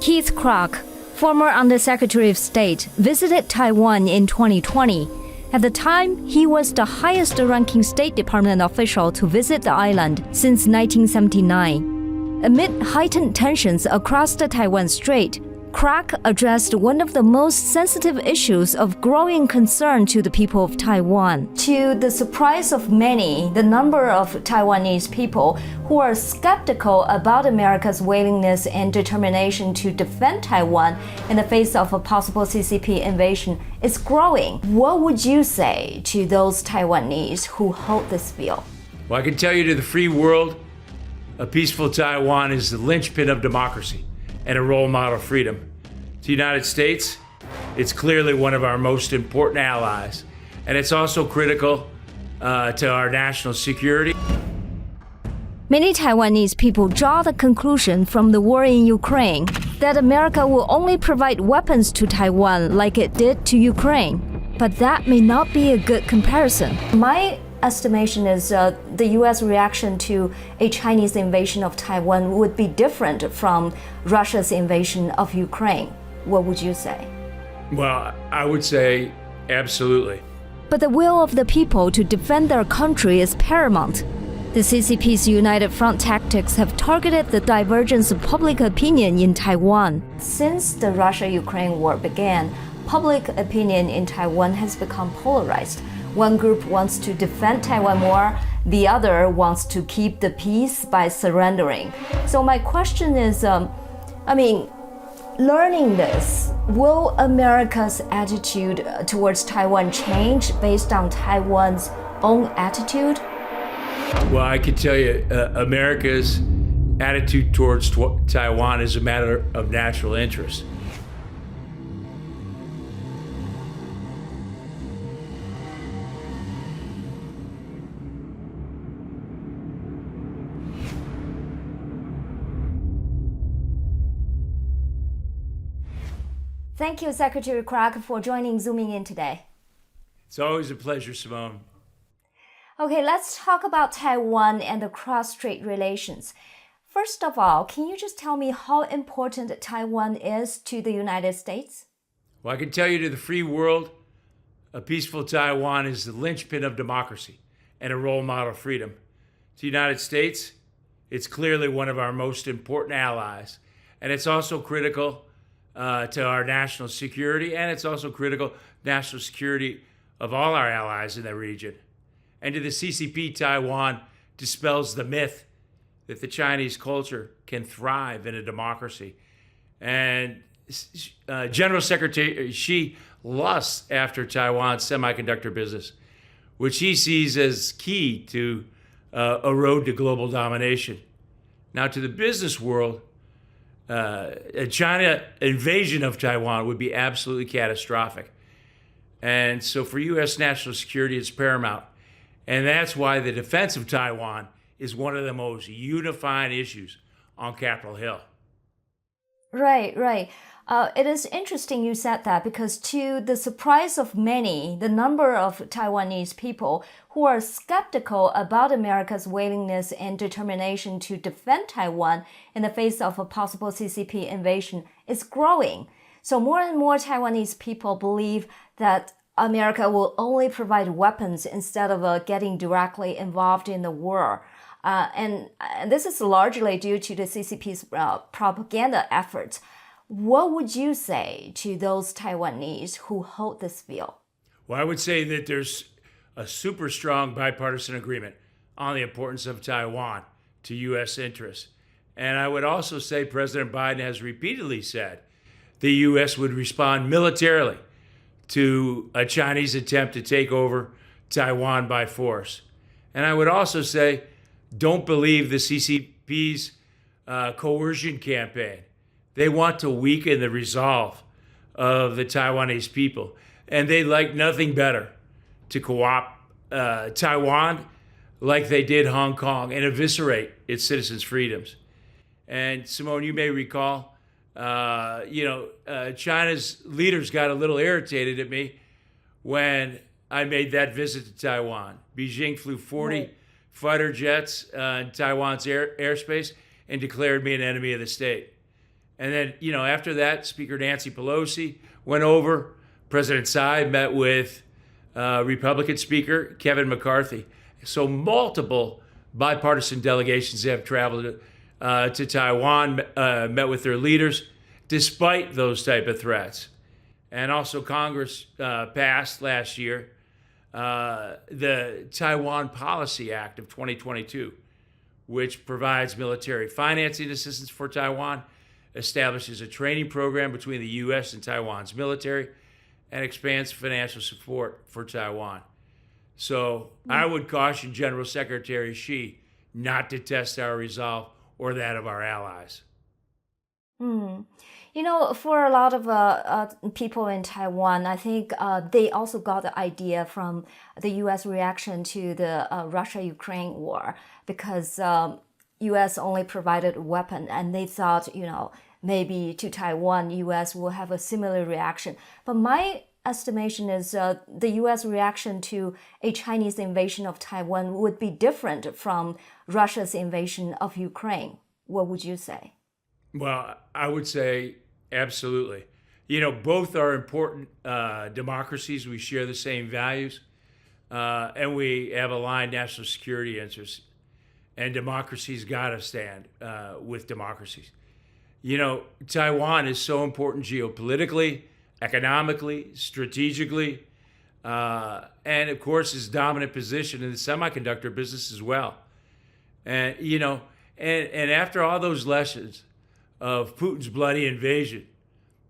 Keith Krach, former Undersecretary of State, visited Taiwan in 2020. At the time, he was the highest-ranking State Department official to visit the island since 1979. Amid heightened tensions across the Taiwan Strait, Krach addressed one of the most sensitive issues of growing concern to the people of Taiwan. To the surprise of many, the number of Taiwanese people who are skeptical about America's willingness and determination to defend Taiwan in the face of a possible CCP invasion is growing. What would you say to those Taiwanese who hold this view? Well, I can tell you to the free world, a peaceful Taiwan is the linchpin of democracy and a role model of freedom. To the United States, it's clearly one of our most important allies, and it's also critical to our national security. Many Taiwanese people draw the conclusion from the war in Ukraine that America will only provide weapons to Taiwan like it did to Ukraine. But that may not be a good comparison. My estimation is the U.S. reaction to a Chinese invasion of Taiwan would be different from Russia's invasion of Ukraine. What would you say? Well, I would say absolutely. But the will of the people to defend their country is paramount. The CCP's United Front tactics have targeted the divergence of public opinion in Taiwan. Since the Russia-Ukraine war began, public opinion in Taiwan has become polarized. One group wants to defend Taiwan more, the other wants to keep the peace by surrendering. So my question is, learning this, will America's attitude towards Taiwan change based on Taiwan's own attitude? Well, I can tell you, America's attitude towards Taiwan is a matter of natural interest. Thank you, Secretary Krach, for joining Zooming In today. It's always a pleasure, Simone. Okay, let's talk about Taiwan and the cross-strait relations. First of all, can you just tell me how important Taiwan is to the United States? Well, I can tell you to the free world, a peaceful Taiwan is the linchpin of democracy and a role model of freedom. To the United States, it's clearly one of our most important allies, and it's also critical to our national security, and it's also critical national security of all our allies in the region. And to the CCP, Taiwan dispels the myth that the Chinese culture can thrive in a democracy. And General Secretary Xi lusts after Taiwan's semiconductor business, which he sees as key to a road to global domination. Now, to the business world, a China invasion of Taiwan would be absolutely catastrophic. And so for U.S. national security, it's paramount. And that's why the defense of Taiwan is one of the most unifying issues on Capitol Hill. Right. It is interesting you said that, because to the surprise of many, the number of Taiwanese people who are skeptical about America's willingness and determination to defend Taiwan in the face of a possible CCP invasion is growing. So more and more Taiwanese people believe that America will only provide weapons instead of getting directly involved in the war. And this is largely due to the CCP's propaganda efforts. What would you say to those Taiwanese who hold this view? Well, I would say that there's a super strong bipartisan agreement on the importance of Taiwan to U.S. interests. And I would also say President Biden has repeatedly said the U.S. would respond militarily to a Chinese attempt to take over Taiwan by force. And I would also say, don't believe the CCP's coercion campaign. They want to weaken the resolve of the Taiwanese people. And they'd like nothing better to co-opt Taiwan like they did Hong Kong and eviscerate its citizens' freedoms. And Simone, you may recall, China's leaders got a little irritated at me when I made that visit to Taiwan. Beijing flew 40 fighter jets in Taiwan's airspace and declared me an enemy of the state. And then, after that, Speaker Nancy Pelosi went over. President Tsai met with Republican Speaker Kevin McCarthy. So multiple bipartisan delegations have traveled to Taiwan, met with their leaders, despite those type of threats. And also Congress passed last year the Taiwan Policy Act of 2022, which provides military financing assistance for Taiwan, establishes a training program between the U.S. and Taiwan's military, and expands financial support for Taiwan. So I would caution General Secretary Xi not to test our resolve or that of our allies. For a lot of people in Taiwan, I think they also got the idea from the U.S. reaction to the Russia-Ukraine war, because U.S. only provided a weapon, and they thought, maybe to Taiwan, U.S. will have a similar reaction. But my estimation is the U.S. reaction to a Chinese invasion of Taiwan would be different from Russia's invasion of Ukraine. What would you say? Well, I would say absolutely. Both are important democracies. We share the same values, and we have aligned national security interests. And democracies got to stand with democracies. Taiwan is so important geopolitically, economically, strategically, and of course, its dominant position in the semiconductor business as well. And and after all those lessons of Putin's bloody invasion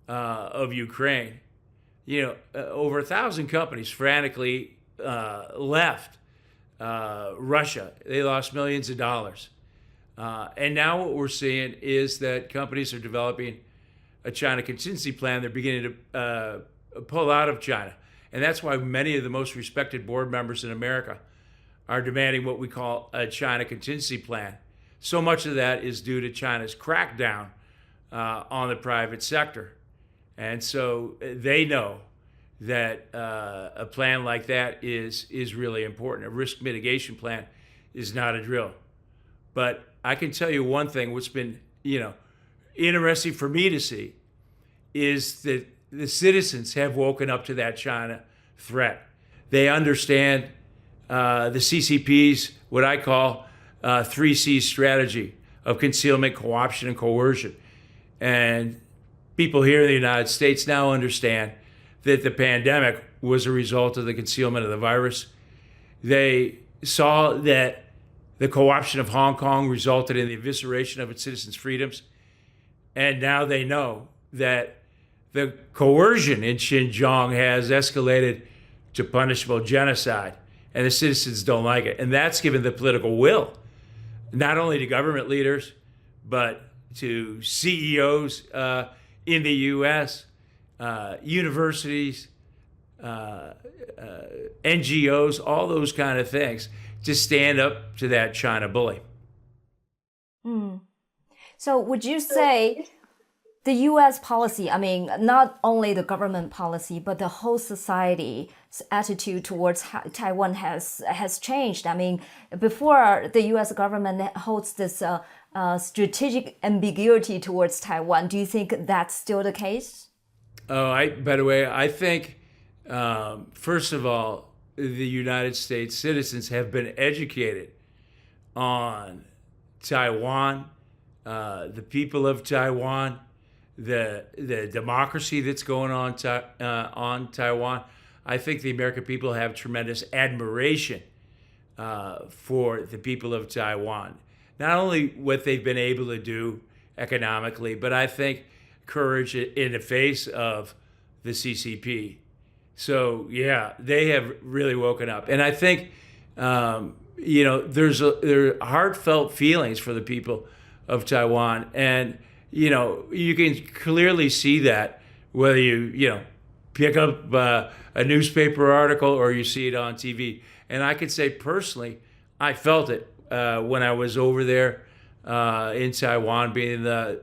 of Ukraine, over 1,000 companies frantically left Russia. They lost millions of dollars. And now what we're seeing is that companies are developing a China contingency plan. They're beginning to pull out of China. And that's why many of the most respected board members in America are demanding what we call a China contingency plan. So much of that is due to China's crackdown on the private sector. And so they know that a plan like that is really important. A risk mitigation plan is not a drill. But I can tell you one thing, what's been, interesting for me to see is that the citizens have woken up to that China threat. They understand the CCP's, what I call 3C strategy of concealment, co-option, and coercion. And people here in the United States now understand that the pandemic was a result of the concealment of the virus. They saw that the co-option of Hong Kong resulted in the evisceration of its citizens' freedoms. And now they know that the coercion in Xinjiang has escalated to punishable genocide, and the citizens don't like it. And that's given the political will, not only to government leaders, but to CEOs in the U.S., universities, NGOs, all those kind of things, to stand up to that China bully. So would you say the U.S. policy, not only the government policy, but the whole society's attitude towards Taiwan has changed? Before the U.S. government holds this strategic ambiguity towards Taiwan, do you think that's still the case? By the way, I think, first of all, the United States citizens have been educated on Taiwan, the people of Taiwan, the democracy that's going on Taiwan. I think the American people have tremendous admiration for the people of Taiwan. Not only what they've been able to do economically, but I think courage in the face of the CCP. So yeah, they have really woken up, and I think there are heartfelt feelings for the people of Taiwan, and you can clearly see that whether you pick up a newspaper article or you see it on TV. And I could say personally, I felt it when I was over there in Taiwan, being the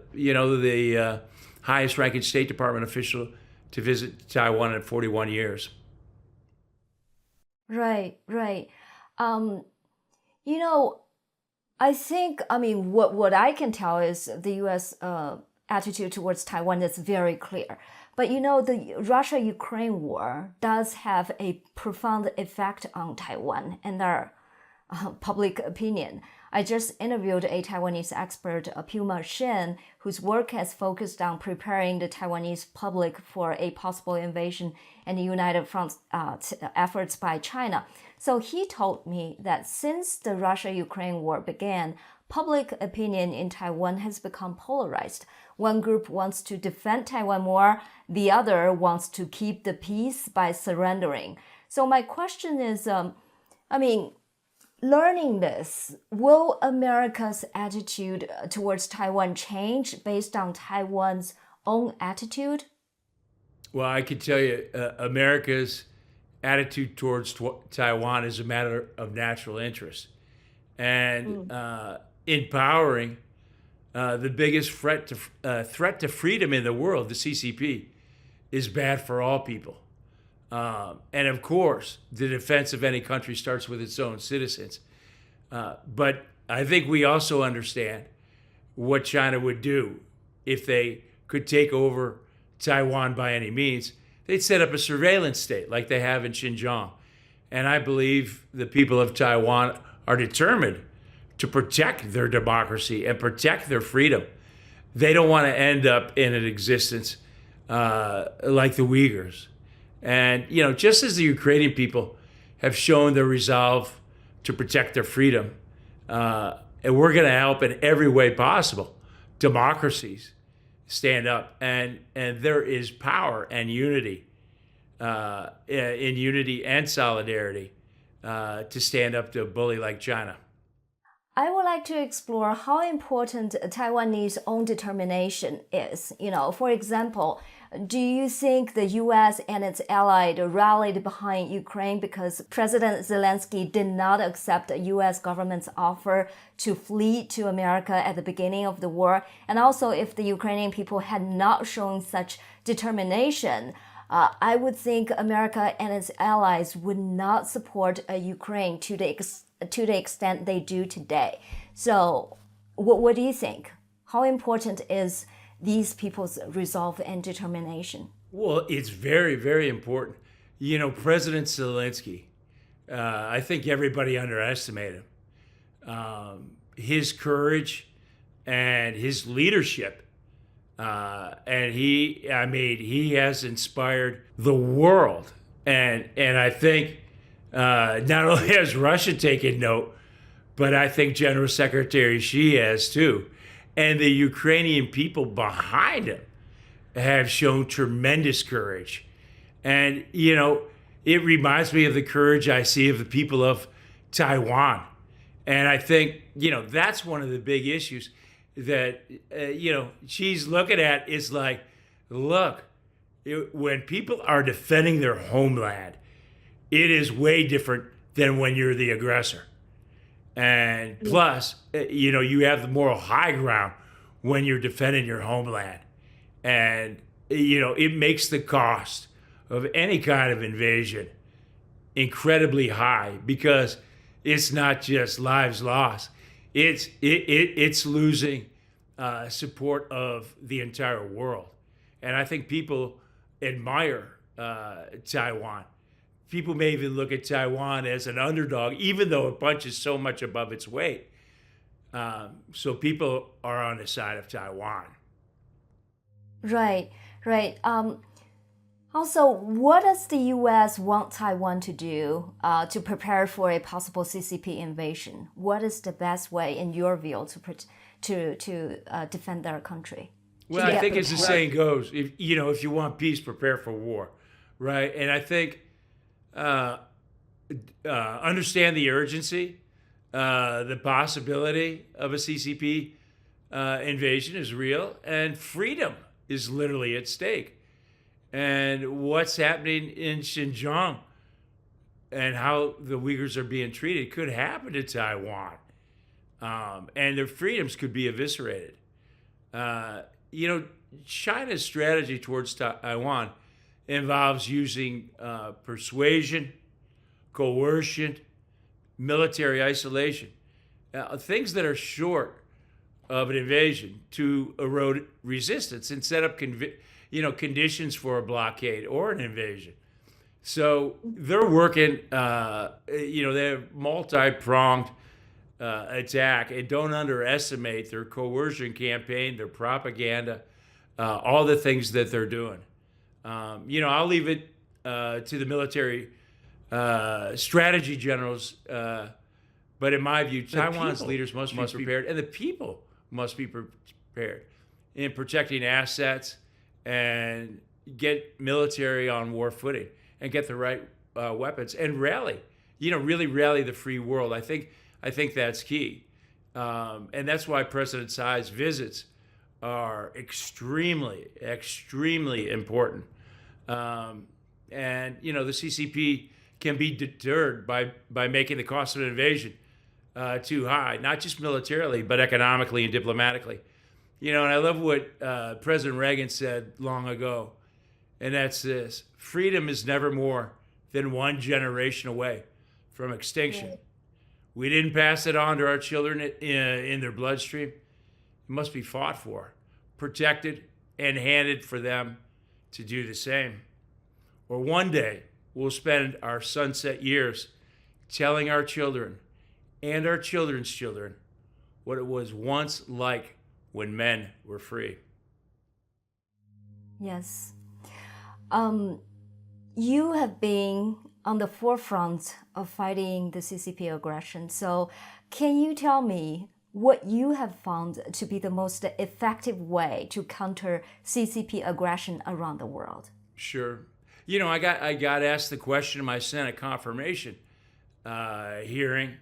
highest ranking State Department official to visit Taiwan in 41 years. Right. I think, what I can tell is the U.S. attitude towards Taiwan is very clear. But you know, the Russia-Ukraine war does have a profound effect on Taiwan and their public opinion. I just interviewed a Taiwanese expert, Puma Shen, whose work has focused on preparing the Taiwanese public for a possible invasion and united front efforts by China. So he told me that since the Russia-Ukraine war began, public opinion in Taiwan has become polarized. One group wants to defend Taiwan more, the other wants to keep the peace by surrendering. So my question is, learning this, will America's attitude towards Taiwan change based on Taiwan's own attitude? Well, I can tell you, America's attitude towards Taiwan is a matter of natural interest. And empowering the biggest threat to freedom in the world, the CCP, is bad for all people. And of course, the defense of any country starts with its own citizens. But I think we also understand what China would do if they could take over Taiwan by any means. They'd set up a surveillance state like they have in Xinjiang. And I believe the people of Taiwan are determined to protect their democracy and protect their freedom. They don't want to end up in an existence like the Uyghurs. And, you know, just as the Ukrainian people have shown their resolve to protect their freedom, and we're going to help in every way possible, democracies stand up. And there is power and unity, in unity and solidarity, to stand up to a bully like China. I would like to explore how important Taiwanese own determination is. You know, for example, do you think the U.S. and its allies rallied behind Ukraine because President Zelensky did not accept the U.S. government's offer to flee to America at the beginning of the war? And also, if the Ukrainian people had not shown such determination, I would think America and its allies would not support Ukraine to the extent they do today. So what do you think? How important is these people's resolve and determination? Well, it's very, very important. You know, President Zelensky, I think everybody underestimated him. His courage and his leadership. And he has inspired the world. And I think not only has Russia taken note, but I think General Secretary Xi has too. And the Ukrainian people behind him have shown tremendous courage. And, you know, it reminds me of the courage I see of the people of Taiwan. And I think, you know, that's one of the big issues that, you know, she's looking at is like, look, when people are defending their homeland, it is way different than when you're the aggressor. And plus, you know, you have the moral high ground when you're defending your homeland. And, you know, it makes the cost of any kind of invasion incredibly high because it's not just lives lost. It's losing support of the entire world. And I think people admire Taiwan. People may even look at Taiwan as an underdog, even though it punches so much above its weight. So people are on the side of Taiwan. Right. Also, what does the U.S. want Taiwan to do to prepare for a possible CCP invasion? What is the best way, in your view, to defend their country? Well, I think as the saying goes, if you want peace, prepare for war, right? And I think understand the urgency, the possibility of a CCP invasion is real, and freedom is literally at stake. And what's happening in Xinjiang and how the Uyghurs are being treated could happen to Taiwan. And their freedoms could be eviscerated. You know, China's strategy towards Taiwan involves using persuasion, coercion, military isolation, things that are short of an invasion to erode resistance and set up conditions for a blockade or an invasion. So they're working, they're multi-pronged attack, and don't underestimate their coercion campaign, their propaganda, all the things that they're doing. I'll leave it to the military strategy generals, but in my view, Taiwan's leaders must be prepared, and the people must be prepared in protecting assets and get military on war footing and get the right weapons and really rally the free world. I think that's key. And that's why President Tsai's visits are extremely, extremely important. And the CCP can be deterred by making the cost of an invasion too high, not just militarily, but economically and diplomatically. And I love what President Reagan said long ago, and that's this: freedom is never more than one generation away from extinction. Right. We didn't pass it on to our children in their bloodstream. It must be fought for, protected, and handed for them to do the same. Or one day, we'll spend our sunset years telling our children and our children's children what it was once like when men were free. Yes. You have been on the forefront of fighting the CCP aggression. So can you tell me what you have found to be the most effective way to counter CCP aggression around the world? Sure. I got asked the question in my Senate confirmation hearing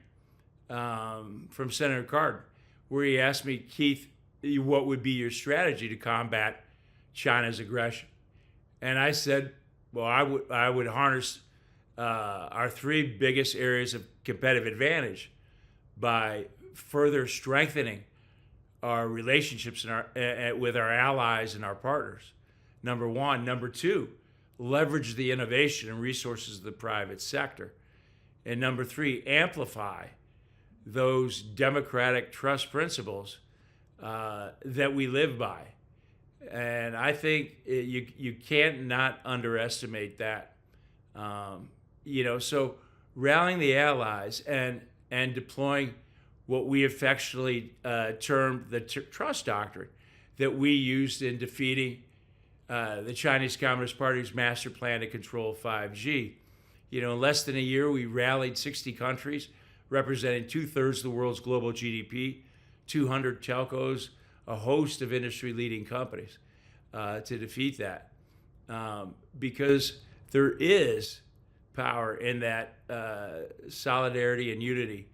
from Senator Cardin, where he asked me, Keith, what would be your strategy to combat China's aggression? And I said, well, I would harness our three biggest areas of competitive advantage by further strengthening our relationships with our allies and our partners. Number one. Number two, leverage the innovation and resources of the private sector. And number three, amplify those democratic trust principles that we live by. And I think you can't not underestimate that. So rallying the allies and deploying what we affectionately termed the trust doctrine that we used in defeating the Chinese Communist Party's master plan to control 5G. In less than a year, we rallied 60 countries, representing 2/3 of the world's global GDP, 200 telcos, a host of industry-leading companies to defeat that. Because there is power in that solidarity and unity,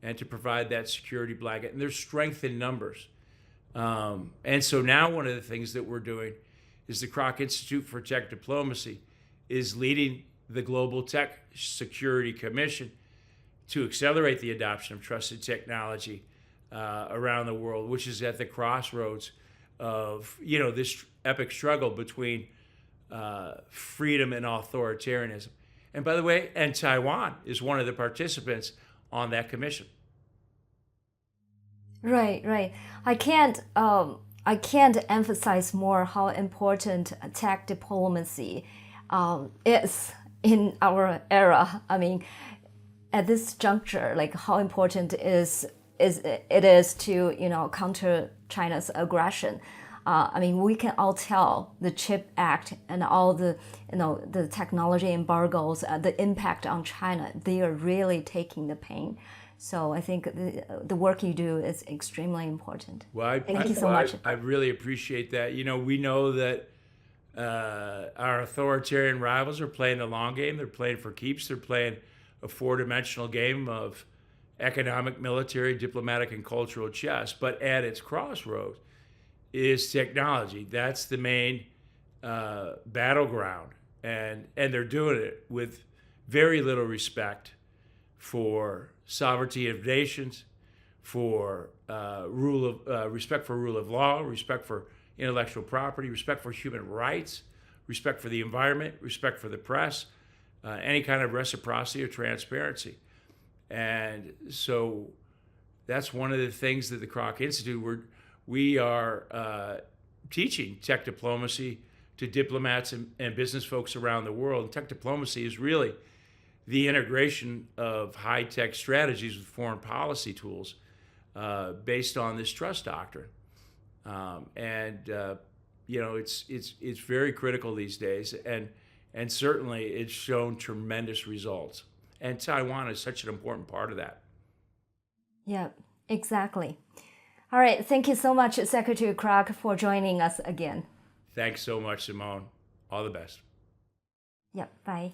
and to provide that security blanket. And there's strength in numbers. And so now one of the things that we're doing is the Krach Institute for Tech Diplomacy is leading the Global Tech Security Commission to accelerate the adoption of trusted technology around the world, which is at the crossroads of this epic struggle between freedom and authoritarianism. And by the way, and Taiwan is one of the participants on that commission. Right. I can't emphasize more how important tech diplomacy is in our era. I mean, at this juncture, like how important it is to counter China's aggression. We can all tell the CHIP Act and all the the technology embargoes, the impact on China. They are really taking the pain. So I think the work you do is extremely important. Well, thank you so much. I really appreciate that. We know that our authoritarian rivals are playing the long game. They're playing for keeps. They're playing a four-dimensional game of economic, military, diplomatic, and cultural chess. But at its crossroads is technology. That's the main battleground. And they're doing it with very little respect for sovereignty of nations, for respect for rule of law, respect for intellectual property, respect for human rights, respect for the environment, respect for the press, any kind of reciprocity or transparency. And so that's one of the things that the Krach Institute, we are teaching tech diplomacy to diplomats and business folks around the world. And tech diplomacy is really the integration of high-tech strategies with foreign policy tools based on this trust doctrine. It's very critical these days, and certainly it's shown tremendous results. And Taiwan is such an important part of that. Yeah, exactly. All right, thank you so much, Secretary Krach, for joining us again. Thanks so much, Simone. All the best. Yeah, bye.